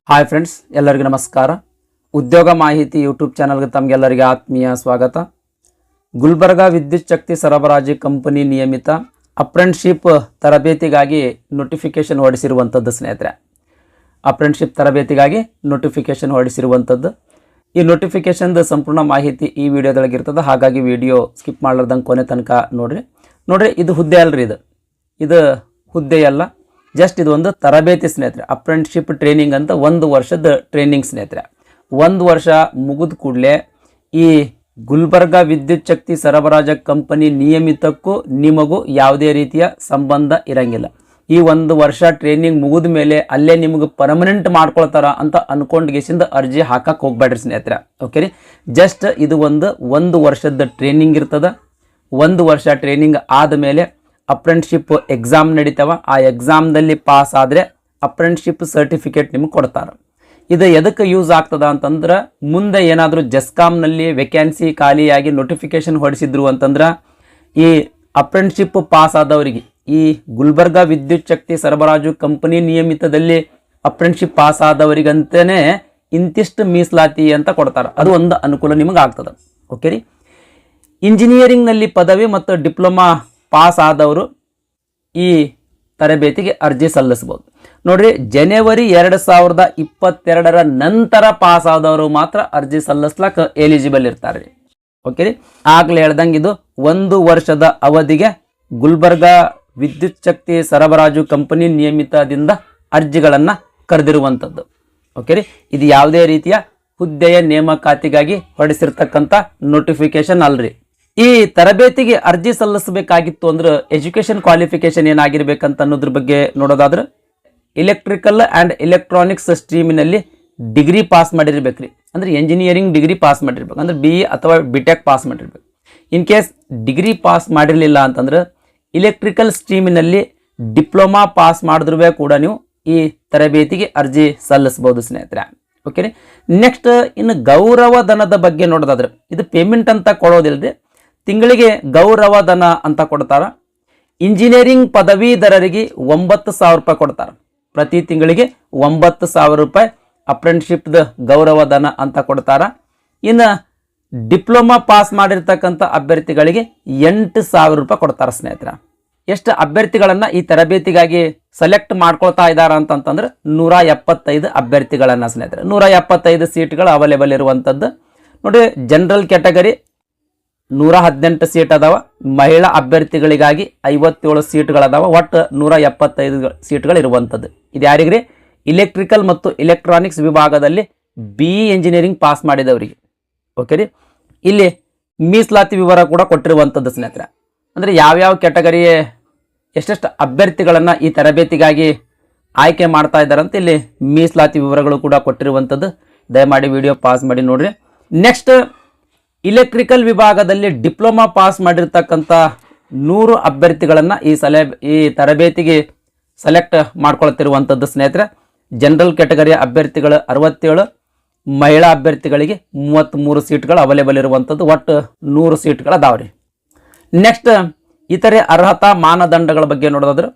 Hi friends, ಎಲ್ಲರಿಗೂ ನಮಸ್ಕಾರ. ಉದ್ಯೋಗ ಮಾಹಿತಿ ಯೂಟ್ಯೂಬ್ ಚಾನಲ್ಗೆ ತಮಗೆಲ್ಲರಿಗೆ ಆತ್ಮೀಯ ಸ್ವಾಗತ. ಗುಲ್ಬರ್ಗಾ ವಿದ್ಯುತ್ ಶಕ್ತಿ ಸರಬರಾಜು ಕಂಪನಿ ನಿಯಮಿತ ಅಪ್ರೆಂಟಿಸ್ಶಿಪ್ ತರಬೇತಿಗಾಗಿ ನೋಟಿಫಿಕೇಶನ್ ಹೊರಡಿಸಿರುವಂಥದ್ದು ಸ್ನೇಹಿತರೆ. ಅಪ್ರೆಂಟಿಸ್ಶಿಪ್ ತರಬೇತಿಗಾಗಿ ನೋಟಿಫಿಕೇಶನ್ ಹೊರಡಿಸಿರುವಂಥದ್ದು. ಈ ನೋಟಿಫಿಕೇಶನ್ದ ಸಂಪೂರ್ಣ ಮಾಹಿತಿ ಈ ವಿಡಿಯೋದೊಳಗಿರ್ತದೆ. ಹಾಗಾಗಿ ವಿಡಿಯೋ ಸ್ಕಿಪ್ ಮಾಡಲಾರ್ದಂಗೆ ಕೊನೆ ತನಕ ನೋಡ್ರಿ. ಇದು ಹುದ್ದೆ ಅಲ್ರಿ, ಇದು ಹುದ್ದೆಯಲ್ಲ, ಜಸ್ಟ್ ಇದು ಒಂದು ತರಬೇತಿ ಸ್ನೇಹಿತರೆ. ಅಪ್ರೆಂಟಿಸ್ಶಿಪ್ ಟ್ರೈನಿಂಗ್ ಅಂತ 1 ವರ್ಷದ ಟ್ರೈನಿಂಗ್ ಸ್ನೇಹಿತರೆ. 1 ವರ್ಷ ಮುಗಿದ ಕೂಡಲೇ ಈ ಗುಲ್ಬರ್ಗಾ ವಿದ್ಯುತ್ ಶಕ್ತಿ ಸರಬರಾಜು ಕಂಪನಿ ನಿಯಮಿತಕ್ಕೂ ನಿಮಗೂ ಯಾವುದೇ ರೀತಿಯ ಸಂಬಂಧ ಇರಂಗಿಲ್ಲ. ಈ 1 ವರ್ಷ ಟ್ರೈನಿಂಗ್ ಮುಗಿದ ಮೇಲೆ ಅಲ್ಲೇ ನಿಮಗೆ ಪರ್ಮನೆಂಟ್ ಮಾಡ್ಕೊಳ್ತಾರ ಅಂತ ಅನ್ಕೊಂಡ್ಗೆಸಿಂದ ಅರ್ಜಿ ಹಾಕಕ್ಕೆ ಹೋಗ್ಬೇಡ್ರಿ ಸ್ನೇಹಿತರೆ. ಓಕೆ ರೀ, ಜಸ್ಟ್ ಇದು ಒಂದು ವರ್ಷದ ಟ್ರೈನಿಂಗ್ ಇರ್ತದ. 1 ವರ್ಷ ಟ್ರೈನಿಂಗ್ ಆದಮೇಲೆ ಅಪ್ರೆಂಟಿಸ್ಶಿಪ್ ಎಕ್ಸಾಮ್ ನಡೀತಾವ. ಆ ಎಕ್ಸಾಮ್ದಲ್ಲಿ ಪಾಸ್ ಆದರೆ ಅಪ್ರೆಂಟಿಸ್ಶಿಪ್ ಸರ್ಟಿಫಿಕೇಟ್ ನಿಮಗೆ ಕೊಡ್ತಾರೆ. ಇದು ಎದಕ್ಕೆ ಯೂಸ್ ಆಗ್ತದ ಅಂತಂದ್ರೆ, ಮುಂದೆ ಏನಾದರೂ ಜೆಸ್ಕಾಮ್ನಲ್ಲಿ ವೇಕೆನ್ಸಿ ಖಾಲಿಯಾಗಿ ನೋಟಿಫಿಕೇಶನ್ ಹೊರಡಿಸಿದ್ರು ಅಂತಂದ್ರೆ ಈ ಅಪ್ರೆಂಟಿಸ್ಶಿಪ್ ಪಾಸ್ ಆದವರಿಗೆ, ಈ ಗುಲ್ಬರ್ಗಾ ವಿದ್ಯುತ್ ಶಕ್ತಿ ಸರಬರಾಜು ಕಂಪನಿ ನಿಯಮಿತದಲ್ಲಿ ಅಪ್ರೆಂಟಿಸ್ಶಿಪ್ ಪಾಸ್ ಆದವರಿಗಂತಲೇ ಇಂತಿಷ್ಟು ಮೀಸಲಾತಿ ಅಂತ ಕೊಡ್ತಾರೆ. ಅದು ಒಂದು ಅನುಕೂಲ ನಿಮಗೆ ಆಗ್ತದೆ. ಓಕೆ ರೀ, ಇಂಜಿನಿಯರಿಂಗ್ನಲ್ಲಿ ಪದವಿ ಮತ್ತು ಡಿಪ್ಲೊಮಾ ಪಾಸ್ ಆದವರು ಈ ತರಬೇತಿಗೆ ಅರ್ಜಿ ಸಲ್ಲಿಸಬಹುದು. ನೋಡ್ರಿ, ಜನವರಿ 2022 ನಂತರ ಪಾಸ್ ಆದವರು ಮಾತ್ರ ಅರ್ಜಿ ಸಲ್ಲಿಸ್ಲಕ್ಕೆ ಎಲಿಜಿಬಲ್ ಇರ್ತಾರೆ. ಓಕೆ ರೀ, ಆಗ್ಲೇ ಹೇಳ್ದಂಗೆ ಇದು 1 ವರ್ಷದ ಅವಧಿಗೆ ಗುಲ್ಬರ್ಗಾ ವಿದ್ಯುತ್ ಶಕ್ತಿ ಸರಬರಾಜು ಕಂಪನಿ ನಿಯಮಿತದಿಂದ ಅರ್ಜಿಗಳನ್ನು ಕರೆದಿರುವಂಥದ್ದು. ಓಕೆ ರೀ, ಇದು ಯಾವುದೇ ರೀತಿಯ ಹುದ್ದೆಯ ನೇಮಕಾತಿಗಾಗಿ ಹೊರಡಿಸಿರ್ತಕ್ಕಂಥ ನೋಟಿಫಿಕೇಶನ್ ಅಲ್ರಿ. ಈ ತರಬೇತಿಗೆ ಅರ್ಜಿ ಸಲ್ಲಿಸಬೇಕಾಗಿತ್ತು ಅಂದ್ರೆ ಎಜುಕೇಶನ್ ಕ್ವಾಲಿಫಿಕೇಶನ್ ಏನಾಗಿರ್ಬೇಕಂತ ಅನ್ನೋದ್ರ ಬಗ್ಗೆ ನೋಡೋದಾದ್ರೆ, ಇಲೆಕ್ಟ್ರಿಕಲ್ ಆ್ಯಂಡ್ ಎಲೆಕ್ಟ್ರಾನಿಕ್ಸ್ ಸ್ಟ್ರೀಮಿನಲ್ಲಿ ಡಿಗ್ರಿ ಪಾಸ್ ಮಾಡಿರ್ಬೇಕ್ರಿ. ಅಂದ್ರೆ ಎಂಜಿನಿಯರಿಂಗ್ ಡಿಗ್ರಿ ಪಾಸ್ ಮಾಡಿರ್ಬೇಕು, ಅಂದ್ರೆ BE ಅಥವಾ BTech ಪಾಸ್ ಮಾಡಿರ್ಬೇಕು. ಇನ್ ಕೇಸ್ ಡಿಗ್ರಿ ಪಾಸ್ ಮಾಡಿರಲಿಲ್ಲ ಅಂತಂದ್ರೆ ಇಲೆಕ್ಟ್ರಿಕಲ್ ಸ್ಟ್ರೀಮಿನಲ್ಲಿ ಡಿಪ್ಲೊಮಾ ಪಾಸ್ ಮಾಡಿದ್ರೂ ಕೂಡ ನೀವು ಈ ತರಬೇತಿಗೆ ಅರ್ಜಿ ಸಲ್ಲಿಸಬಹುದು ಸ್ನೇಹಿತರೆ. ಓಕೆ ರೀ, ನೆಕ್ಸ್ಟ್ ಇನ್ನು ಗೌರವ ಧನದ ಬಗ್ಗೆ ನೋಡೋದಾದ್ರೆ, ಇದು ಪೇಮೆಂಟ್ ಅಂತ ಕೊಡೋದಿಲ್ಲದೆ ತಿಂಗಳಿಗೆ ಗೌರವ ಧನ ಅಂತ ಕೊಡ್ತಾರ. ಇಂಜಿನಿಯರಿಂಗ್ ಪದವೀಧರರಿಗೆ 9,000 ರೂಪಾಯಿ ಕೊಡ್ತಾರೆ. ಪ್ರತಿ ತಿಂಗಳಿಗೆ 9,000 ರೂಪಾಯಿ ಅಪ್ರೆಂಟಿಸ್ಶಿಪ್ದ ಗೌರವ ಧನ ಅಂತ ಕೊಡ್ತಾರ. ಇನ್ನು ಡಿಪ್ಲೊಮಾ ಪಾಸ್ ಮಾಡಿರ್ತಕ್ಕಂಥ ಅಭ್ಯರ್ಥಿಗಳಿಗೆ 8,000 ರೂಪಾಯಿ ಕೊಡ್ತಾರೆ ಸ್ನೇಹಿತರೆ. ಎಷ್ಟು ಅಭ್ಯರ್ಥಿಗಳನ್ನು ಈ ತರಬೇತಿಗಾಗಿ ಸೆಲೆಕ್ಟ್ ಮಾಡ್ಕೊಳ್ತಾ ಇದ್ದಾರೆ ಅಂತಂತಂದ್ರೆ 175 ಅಭ್ಯರ್ಥಿಗಳನ್ನು ಸ್ನೇಹಿತರೆ. 175 ಸೀಟ್ಗಳು ಅವೈಲೇಬಲ್ ಇರುವಂಥದ್ದು. ನೋಡಿ, ಜನರಲ್ ಕ್ಯಾಟಗರಿ 118 ಸೀಟ್ ಅದಾವ. ಮಹಿಳಾ ಅಭ್ಯರ್ಥಿಗಳಿಗಾಗಿ 57 ಸೀಟ್ಗಳದಾವ. ಒಟ್ಟು 175 ಸೀಟ್ಗಳು ಇರುವಂಥದ್ದು. ಇದು ಯಾರಿಗ್ರಿ? ಇಲೆಕ್ಟ್ರಿಕಲ್ ಮತ್ತು ಎಲೆಕ್ಟ್ರಾನಿಕ್ಸ್ ವಿಭಾಗದಲ್ಲಿ BE ಇಂಜಿನಿಯರಿಂಗ್ ಪಾಸ್ ಮಾಡಿದವರಿಗೆ. ಓಕೆ ರೀ, ಇಲ್ಲಿ ಮೀಸಲಾತಿ ವಿವರ ಕೂಡ ಕೊಟ್ಟಿರುವಂಥದ್ದು ಸ್ನೇಹಿತರೆ. ಅಂದರೆ ಯಾವ್ಯಾವ ಕ್ಯಾಟಗರಿ ಎಷ್ಟೆಷ್ಟು ಅಭ್ಯರ್ಥಿಗಳನ್ನು ಈ ತರಬೇತಿಗಾಗಿ ಆಯ್ಕೆ ಮಾಡ್ತಾ ಇದ್ದಾರೆ ಅಂತ ಇಲ್ಲಿ ಮೀಸಲಾತಿ ವಿವರಗಳು ಕೂಡ ಕೊಟ್ಟಿರುವಂಥದ್ದು. ದಯಮಾಡಿ ವಿಡಿಯೋ ಪಾಸ್ ಮಾಡಿ ನೋಡ್ರಿ. ನೆಕ್ಸ್ಟ್, ಇಲೆಕ್ಟ್ರಿಕಲ್ ವಿಭಾಗದಲ್ಲಿ ಡಿಪ್ಲೊಮಾ ಪಾಸ್ ಮಾಡಿರ್ತಕ್ಕಂಥ 100 ಅಭ್ಯರ್ಥಿಗಳನ್ನು ಈ ತರಬೇತಿಗೆ ಸೆಲೆಕ್ಟ್ ಮಾಡ್ಕೊಳ್ತಿರುವಂಥದ್ದು ಸ್ನೇಹಿತರೆ. ಜನರಲ್ ಕ್ಯಾಟಗರಿಯ ಅಭ್ಯರ್ಥಿಗಳು 67, ಮಹಿಳಾ ಅಭ್ಯರ್ಥಿಗಳಿಗೆ 33 ಸೀಟ್ಗಳು ಅವೈಲೇಬಲ್ ಇರುವಂಥದ್ದು. ಒಟ್ಟು 100 ಸೀಟ್ಗಳು ಅದಾವ್ರಿ. ನೆಕ್ಸ್ಟ್, ಇತರೆ ಅರ್ಹತಾ ಮಾನದಂಡಗಳ ಬಗ್ಗೆ ನೋಡೋದಾದ್ರೆ,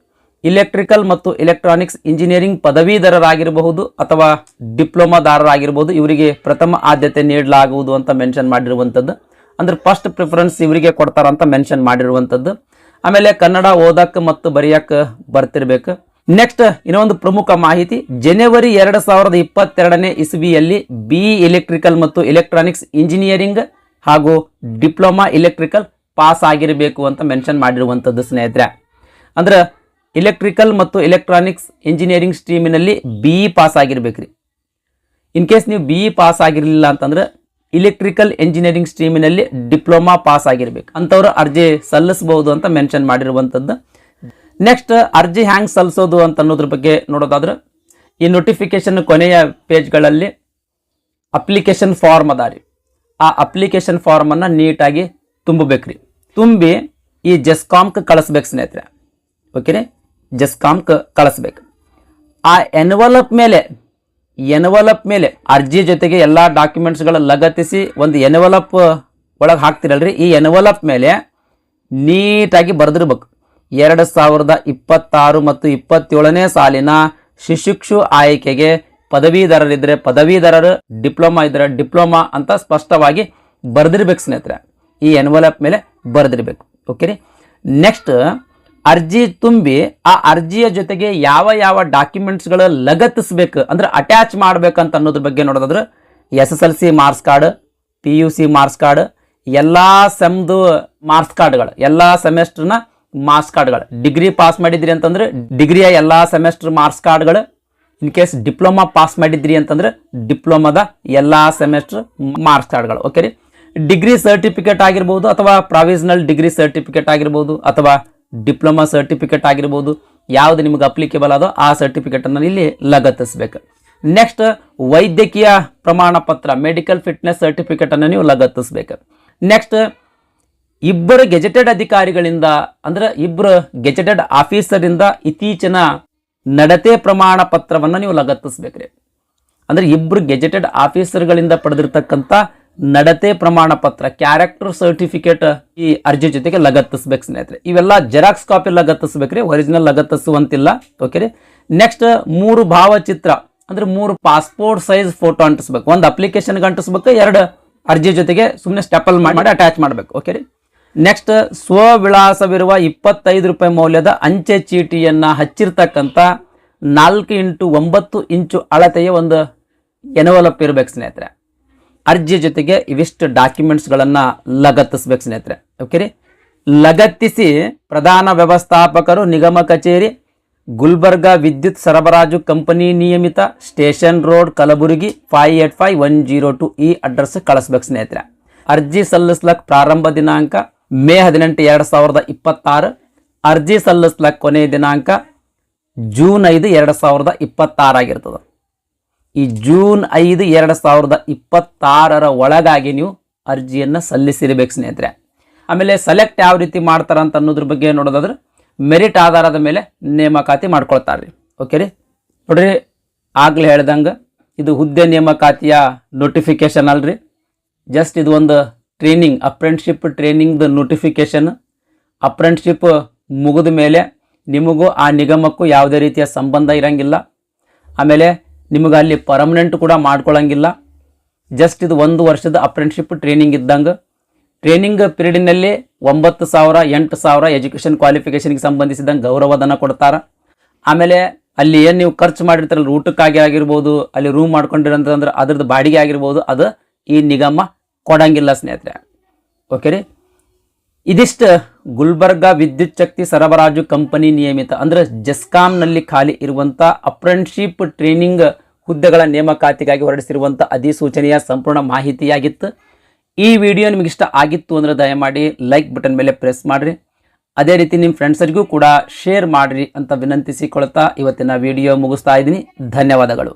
ಇಲೆಕ್ಟ್ರಿಕಲ್ ಮತ್ತು ಎಲೆಕ್ಟ್ರಾನಿಕ್ಸ್ ಇಂಜಿನಿಯರಿಂಗ್ ಪದವೀಧರರಾಗಿರಬಹುದು ಅಥವಾ ಡಿಪ್ಲೊಮಾದಾರರಾಗಿರ್ಬೋದು, ಇವರಿಗೆ ಪ್ರಥಮ ಆದ್ಯತೆ ನೀಡಲಾಗುವುದು ಅಂತ ಮೆನ್ಷನ್ ಮಾಡಿರುವಂಥದ್ದು. ಅಂದ್ರೆ ಫಸ್ಟ್ ಪ್ರಿಫರೆನ್ಸ್ ಇವರಿಗೆ ಕೊಡ್ತಾರಂತ ಮೆನ್ಷನ್ ಮಾಡಿರುವಂಥದ್ದು. ಆಮೇಲೆ ಕನ್ನಡ ಓದಕ್ಕೆ ಮತ್ತು ಬರೆಯಕ್ಕೆ ಬರ್ತಿರ್ಬೇಕು. ನೆಕ್ಸ್ಟ್, ಇನ್ನೊಂದು ಪ್ರಮುಖ ಮಾಹಿತಿ, ಜನವರಿ 2022ನೇ ಇಸ್ವಿಯಲ್ಲಿ BE ಎಲೆಕ್ಟ್ರಿಕಲ್ ಮತ್ತು ಎಲೆಕ್ಟ್ರಾನಿಕ್ಸ್ ಇಂಜಿನಿಯರಿಂಗ್ ಹಾಗೂ ಡಿಪ್ಲೊಮಾ ಎಲೆಕ್ಟ್ರಿಕಲ್ ಪಾಸ್ ಆಗಿರಬೇಕು ಅಂತ ಮೆನ್ಷನ್ ಮಾಡಿರುವಂಥದ್ದು ಸ್ನೇಹಿತರೆ. ಅಂದ್ರೆ ಇಲೆಕ್ಟ್ರಿಕಲ್ ಮತ್ತು ಎಲೆಕ್ಟ್ರಾನಿಕ್ಸ್ ಇಂಜಿನಿಯರಿಂಗ್ ಸ್ಟ್ರೀಮಿನಲ್ಲಿ BE ಪಾಸ್ ಆಗಿರ್ಬೇಕ್ರಿ. ಇನ್ ಕೇಸ್ ನೀವು BE ಪಾಸ್ ಆಗಿರಲಿಲ್ಲ ಅಂತಂದ್ರೆ ಇಲೆಕ್ಟ್ರಿಕಲ್ ಇಂಜಿನಿಯರಿಂಗ್ ಸ್ಟ್ರೀಮಿನಲ್ಲಿ ಡಿಪ್ಲೊಮಾ ಪಾಸ್ ಆಗಿರ್ಬೇಕು. ಅಂಥವ್ರು ಅರ್ಜಿ ಸಲ್ಲಿಸಬಹುದು ಅಂತ ಮೆನ್ಷನ್ ಮಾಡಿರುವಂಥದ್ದು. ನೆಕ್ಸ್ಟ್, ಅರ್ಜಿ ಹ್ಯಾಂಗ್ ಸಲ್ಲಿಸೋದು ಅಂತ ಅನ್ನೋದ್ರ ಬಗ್ಗೆ ನೋಡೋದಾದ್ರೆ, ಈ ನೋಟಿಫಿಕೇಶನ್ ಕೊನೆಯ ಪೇಜ್ಗಳಲ್ಲಿ ಅಪ್ಲಿಕೇಶನ್ ಫಾರ್ಮ್ ಅದ ರೀ. ಆ ಅಪ್ಲಿಕೇಶನ್ ಫಾರ್ಮನ್ನು ನೀಟಾಗಿ ತುಂಬಬೇಕ್ರಿ. ತುಂಬಿ ಈ ಜೆಸ್ಕಾಮ್ಗೆ ಕಳಿಸ್ಬೇಕು ಸ್ನೇಹಿತರೆ. ಓಕೆ ರೀ, ಜೆಸ್ಕಾಮ್ಗೆ ಕಳಿಸ್ಬೇಕು. ಆ ಎನ್ವಲಪ್ ಮೇಲೆ ಅರ್ಜಿ ಜೊತೆಗೆ ಎಲ್ಲ ಡಾಕ್ಯುಮೆಂಟ್ಸ್ಗಳ ಲಗತ್ತಿಸಿ ಒಂದು ಎನ್ವಲಪ್ ಒಳಗೆ ಹಾಕ್ತಿರಲ್ರಿ. ಈ ಎನ್ವಲಪ್ ಮೇಲೆ ನೀಟಾಗಿ ಬರೆದಿರ್ಬೇಕು 2026 ಮತ್ತು 27ನೇ ಸಾಲಿನ ಶಿಶುಕ್ಷು ಆಯ್ಕೆಗೆ ಪದವೀಧರರಿದ್ದರೆ ಪದವೀಧರರು, ಡಿಪ್ಲೊಮಾ ಇದ್ದರೆ ಡಿಪ್ಲೊಮಾ ಅಂತ ಸ್ಪಷ್ಟವಾಗಿ ಬರೆದಿರ್ಬೇಕು ಸ್ನೇಹಿತರೆ. ಈ ಎನ್ವಲಪ್ ಮೇಲೆ ಬರೆದಿರ್ಬೇಕು. ಓಕೆ ರೀ. ನೆಕ್ಸ್ಟ್ ಅರ್ಜಿ ತುಂಬಿ ಆ ಅರ್ಜಿಯ ಜೊತೆಗೆ ಯಾವ ಯಾವ ಡಾಕ್ಯುಮೆಂಟ್ಸ್ಗಳು ಲಗತ್ತಿಸ್ಬೇಕು ಅಂದ್ರೆ ಅಟ್ಯಾಚ್ ಮಾಡ್ಬೇಕಂತ ಅನ್ನೋದ್ರ ಬಗ್ಗೆ ನೋಡೋದಾದ್ರೆ SSLC marks card, PUC marks card, ಎಲ್ಲ ಸೆಮ್ದು ಮಾರ್ಕ್ಸ್ ಕಾರ್ಡ್ಗಳು, ಎಲ್ಲ ಸೆಮೆಸ್ಟರ್ನ ಮಾರ್ಕ್ಸ್ ಕಾರ್ಡ್ಗಳು, ಡಿಗ್ರಿ ಪಾಸ್ ಮಾಡಿದ್ರಿ ಅಂತಂದ್ರೆ ಡಿಗ್ರಿಯ ಎಲ್ಲ ಸೆಮೆಸ್ಟರ್ ಮಾರ್ಕ್ಸ್ ಕಾರ್ಡ್ಗಳು, ಇನ್ ಕೇಸ್ ಡಿಪ್ಲೊಮಾ ಪಾಸ್ ಮಾಡಿದ್ರಿ ಅಂತಂದ್ರೆ ಡಿಪ್ಲೊಮಾದ ಎಲ್ಲ ಸೆಮೆಸ್ಟರ್ ಮಾರ್ಕ್ಸ್ ಕಾರ್ಡ್ಗಳು. ಓಕೆ ರೀ. ಡಿಗ್ರಿ ಸರ್ಟಿಫಿಕೇಟ್ ಆಗಿರ್ಬೋದು ಅಥವಾ ಪ್ರಾವಿಷನಲ್ ಡಿಗ್ರಿ ಸರ್ಟಿಫಿಕೇಟ್ ಆಗಿರ್ಬೋದು ಅಥವಾ ಡಿಪ್ಲೊಮಾ ಸರ್ಟಿಫಿಕೇಟ್ ಆಗಿರ್ಬೋದು, ಯಾವ್ದು ನಿಮ್ಗೆ ಅಪ್ಲಿಕೇಬಲ್ ಅದೋ ಆ ಸರ್ಟಿಫಿಕೇಟ್ ಅನ್ನು ಇಲ್ಲಿ ಲಗತ್ತಿಸ್ಬೇಕು. ನೆಕ್ಸ್ಟ್ ವೈದ್ಯಕೀಯ ಪ್ರಮಾಣ ಪತ್ರ, ಮೆಡಿಕಲ್ ಫಿಟ್ನೆಸ್ ಸರ್ಟಿಫಿಕೇಟ್ ಅನ್ನು ನೀವು ಲಗತ್ತಿಸ್ಬೇಕು. ನೆಕ್ಸ್ಟ್ ಇಬ್ಬರು ಗೆಜೆಟೆಡ್ ಅಧಿಕಾರಿಗಳಿಂದ ಅಂದ್ರೆ ಇಬ್ಬರು ಗೆಜೆಟೆಡ್ ಆಫೀಸರಿಂದ ಇತ್ತೀಚಿನ ನಡತೆ ಪ್ರಮಾಣ ಪತ್ರವನ್ನು ನೀವು ಲಗತ್ತಿಸ್ಬೇಕ್ರಿ. ಅಂದ್ರೆ ಇಬ್ಬರು ಗೆಜೆಟೆಡ್ ಆಫೀಸರ್ಗಳಿಂದ ಪಡೆದಿರ್ತಕ್ಕಂಥ ನಡತೆ ಪ್ರಮಾಣ ಪತ್ರ, ಕ್ಯಾರೆಕ್ಟರ್ ಸರ್ಟಿಫಿಕೇಟ್ ಈ ಅರ್ಜಿ ಜೊತೆಗೆ ಲಗತ್ತಿಸ್ಬೇಕು ಸ್ನೇಹಿತರೆ. ಇವೆಲ್ಲ ಜೆರಾಕ್ಸ್ ಕಾಪಿ ಲಗತ್ತಿಸ್ಬೇಕ್ರಿ, ಒರಿಜಿನಲ್ ಲಗತ್ತಿಸುವಂತಿಲ್ಲ. ಓಕೆ ರೀ. ನೆಕ್ಸ್ಟ್ 3 ಭಾವಚಿತ್ರ ಅಂದ್ರೆ 3 ಪಾಸ್ಪೋರ್ಟ್ ಸೈಜ್ ಫೋಟೋ ಅಂಟಿಸ್ಬೇಕು. ಒಂದು ಅಪ್ಲಿಕೇಶನ್ಗೆ ಅಂಟಿಸ್ಬೇಕು, 2 ಅರ್ಜಿ ಜೊತೆಗೆ ಸುಮ್ಮನೆ ಸ್ಟೆಪಲ್ ಮಾಡಿ ಅಟ್ಯಾಚ್ ಮಾಡಬೇಕು. ಓಕೆ ರೀ. ನೆಕ್ಸ್ಟ್ ಸ್ವವಿಳಾಸವಿರುವ 25 ರೂಪಾಯಿ ಮೌಲ್ಯದ ಅಂಚೆ ಚೀಟಿಯನ್ನ ಹಚ್ಚಿರ್ತಕ್ಕಂಥ 4x9 ಇಂಚು ಅಳತೆಯ ಒಂದು ಎನ್ವಲಪ್ ಇರಬೇಕು ಸ್ನೇಹಿತರೆ. ಅರ್ಜಿ ಜೊತೆಗೆ ಇವಿಷ್ಟು ಡಾಕ್ಯುಮೆಂಟ್ಸ್ಗಳನ್ನು ಲಗತ್ತಿಸ್ಬೇಕು ಸ್ನೇಹಿತರೆ. ಓಕೆ ರೀ. ಲಗತ್ತಿಸಿ ಪ್ರಧಾನ ವ್ಯವಸ್ಥಾಪಕರು, ನಿಗಮ ಕಚೇರಿ, ಗುಲ್ಬರ್ಗ ವಿದ್ಯುತ್ ಸರಬರಾಜು ಕಂಪನಿ ನಿಯಮಿತ, ಸ್ಟೇಷನ್ ರೋಡ್, ಕಲಬುರಗಿ 585102 ಈ ಅಡ್ರೆಸ್ ಕಳಿಸ್ಬೇಕು ಸ್ನೇಹಿತರೆ. ಅರ್ಜಿ ಸಲ್ಲಿಸ್ಲಕ್ ಪ್ರಾರಂಭ ದಿನಾಂಕ ಮೇ 18, 2026. ಅರ್ಜಿ ಸಲ್ಲಿಸ್ಲಕ್ ಕೊನೆಯ ದಿನಾಂಕ ಜೂನ್ 5, 2026 ಆಗಿರ್ತದೆ. ಈ ಜೂನ್ 5, 2026 ಒಳಗಾಗಿ ನೀವು ಅರ್ಜಿಯನ್ನು ಸಲ್ಲಿಸಿರ್ಬೇಕು ಸ್ನೇಹಿತರೆ. ಆಮೇಲೆ ಸೆಲೆಕ್ಟ್ ಯಾವ ರೀತಿ ಮಾಡ್ತಾರ ಅಂತ ಅನ್ನೋದ್ರ ಬಗ್ಗೆ ನೋಡೋದಾದ್ರೆ ಮೆರಿಟ್ ಆಧಾರದ ಮೇಲೆ ನೇಮಕಾತಿ ಮಾಡ್ಕೊಳ್ತಾರೆ. ಓಕೆ ರೀ. ನೋಡ್ರಿ, ಆಗ್ಲೇ ಹೇಳ್ದಂಗೆ ಇದು ಹುದ್ದೆ ನೇಮಕಾತಿಯ ನೋಟಿಫಿಕೇಶನ್ ಅಲ್ರಿ, ಜಸ್ಟ್ ಇದು ಒಂದು ಟ್ರೈನಿಂಗ್, ಅಪ್ರೆಂಟಿಸ್ಶಿಪ್ ಟ್ರೈನಿಂಗ್ದು ನೋಟಿಫಿಕೇಶನ್. ಅಪ್ರೆಂಟಿಸ್ಶಿಪ್ ಮುಗಿದ ಮೇಲೆ ನಿಮಗೂ ಆ ನಿಗಮಕ್ಕೂ ಯಾವುದೇ ರೀತಿಯ ಸಂಬಂಧ ಇರಂಗಿಲ್ಲ. ಆಮೇಲೆ ನಿಮಗೆ ಅಲ್ಲಿ ಪರ್ಮನೆಂಟ್ ಕೂಡ ಮಾಡ್ಕೊಳ್ಳಂಗಿಲ್ಲ. ಜಸ್ಟ್ ಇದು 1 ವರ್ಷದ ಅಪ್ರೆಂಟಿಸ್ಶಿಪ್ ಟ್ರೈನಿಂಗ್ ಇದ್ದಂಗೆ. ಟ್ರೈನಿಂಗ್ ಪೀರಿಯಡ್ನಲ್ಲಿ 9,000, 8,000 ಎಜುಕೇಷನ್ ಕ್ವಾಲಿಫಿಕೇಷನ್ಗೆ ಸಂಬಂಧಿಸಿದಂಗೆ ಗೌರವಧನ ಕೊಡ್ತಾರೆ. ಆಮೇಲೆ ಅಲ್ಲಿ ಏನು ನೀವು ಖರ್ಚು ಮಾಡಿರ್ತಾರಲ್ಲ, ಊಟಕ್ಕಾಗಿ ಆಗಿರ್ಬೋದು, ಅಲ್ಲಿ ರೂಮ್ ಮಾಡ್ಕೊಂಡಿರಂತಂದ್ರೆ ಅದ್ರದ್ದು ಬಾಡಿಗೆ ಆಗಿರ್ಬೋದು, ಅದು ಈ ನಿಗಮ ಕೊಡಂಗಿಲ್ಲ ಸ್ನೇಹಿತರೆ. ಓಕೆ ರೀ. ಇದಿಷ್ಟು ಗುಲ್ಬರ್ಗ ವಿದ್ಯುತ್ ಶಕ್ತಿ ಸರಬರಾಜು ಕಂಪನಿ ನಿಯಮಿತ ಅಂದ್ರೆ ಜೆಸ್ಕಾಂನಲ್ಲಿ ಖಾಲಿ ಇರುವಂಥ ಅಪ್ರೆಂಟಿಸ್ಶಿಪ್ ಟ್ರೈನಿಂಗ್ ಹುದ್ದೆಗಳ ನೇಮಕಾತಿಗಾಗಿ ಹೊರಡಿಸಿರುವಂಥ ಅಧಿಸೂಚನೆಯ ಸಂಪೂರ್ಣ ಮಾಹಿತಿಯಾಗಿತ್ತು. ಈ ವಿಡಿಯೋ ನಿಮಗೆ ಇಷ್ಟ ಆಗಿತ್ತು ಅಂದರೆ ದಯಮಾಡಿ ಲೈಕ್ ಬಟನ್ ಮೇಲೆ ಪ್ರೆಸ್ ಮಾಡಿರಿ. ಅದೇ ರೀತಿ ನಿಮ್ಮ ಫ್ರೆಂಡ್ಸರಿಗೂ ಕೂಡ ಶೇರ್ ಮಾಡಿರಿ ಅಂತ ವಿನಂತಿಸಿಕೊಳ್ತಾ ಇವತ್ತಿನ ವಿಡಿಯೋ ಮುಗಿಸ್ತಾ ಇದ್ದೀನಿ. ಧನ್ಯವಾದಗಳು.